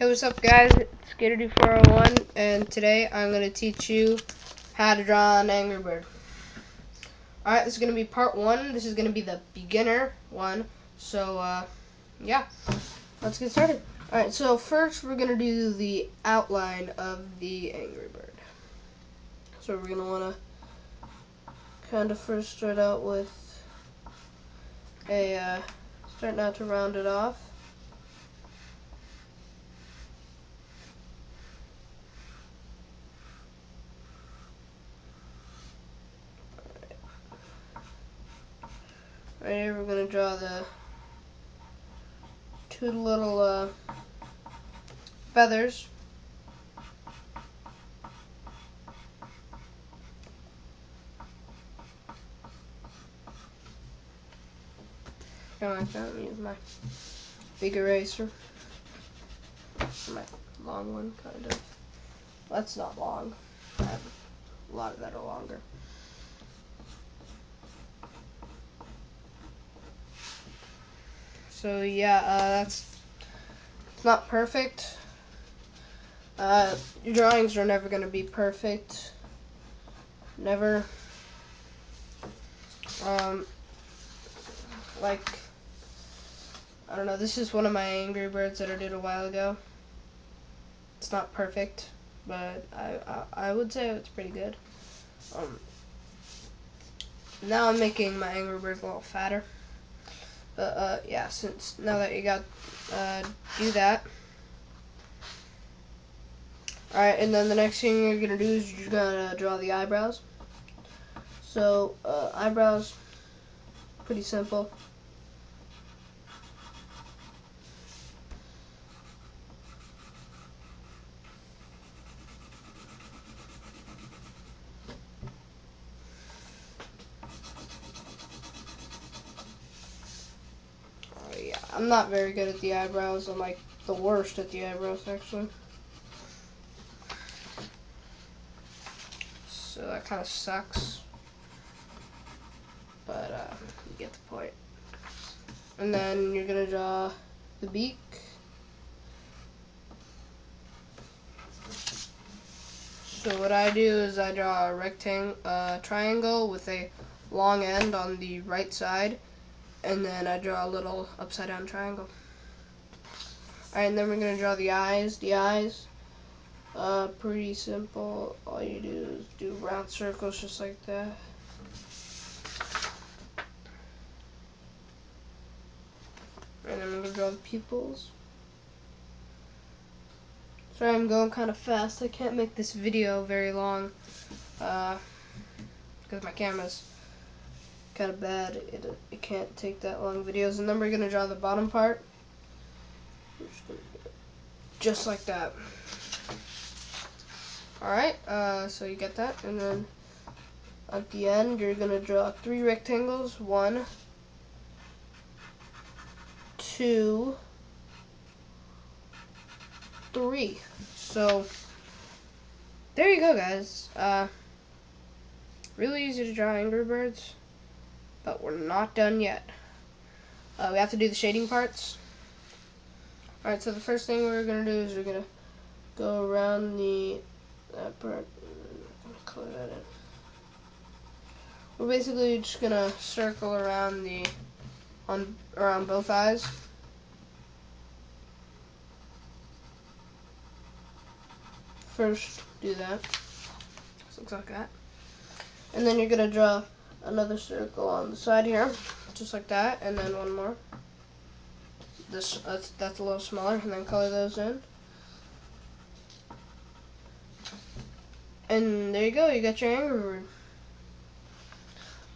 Hey, what's up guys? It's GatorD401 and today I'm going to teach you how to draw an Angry Bird. Alright, this is going to be part 1. This is going to be the beginner one. So, yeah, let's get started. Alright, so first we're going to do the outline of the Angry Bird. So we're going to want to kind of first start out with starting out to round it off. Right here we're going to draw the two little feathers. Kind of like that. Let me use my big eraser. My long one, kind of. That's not long. I have a lot of that are longer. So yeah, it's not perfect. Your drawings are never going to be perfect. Never. Like, I don't know, this is one of my Angry Birds that I did a while ago. It's not perfect, but I would say it's pretty good. Now I'm making my Angry Birds a little fatter. But yeah, since now that you got do that. Alright, and then the next thing you're gonna do is you're gonna draw the eyebrows. So eyebrows, pretty simple. Yeah, I'm not very good at the eyebrows. I'm like the worst at the eyebrows actually. So that kind of sucks. But you get the point. And then you're gonna draw the beak. So what I do is I draw a triangle with a long end on the right side, and then I draw a little upside down triangle. Alright, and then we're gonna draw the eyes. The eyes, pretty simple. All you do is do round circles just like that. And then I'm gonna draw the pupils. Sorry, I'm going kind of fast. I can't make this video very long because my camera's kind of bad. It can't take that long videos. And then we're gonna draw the bottom part, just like that. Alright, so you get that, and then at the end you're gonna draw 3 rectangles. 1, 2, 3. So there you go, guys. Really easy to draw Angry Birds, but we're not done yet. We have to do the shading parts. Alright, so the first thing we're gonna do is we're gonna go around that part. Color that in. We're basically just gonna circle around around both eyes. First, do that. This looks like that. And then you're gonna draw another circle on the side here, just like that, and then one more. That's a little smaller, and then color those in. And there you go. You got your Angry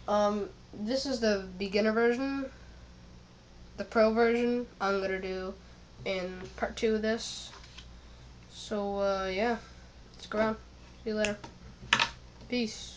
Bird. This is the beginner version. The pro version I'm gonna do in part 2 of this. So yeah, stick around. See you later. Peace.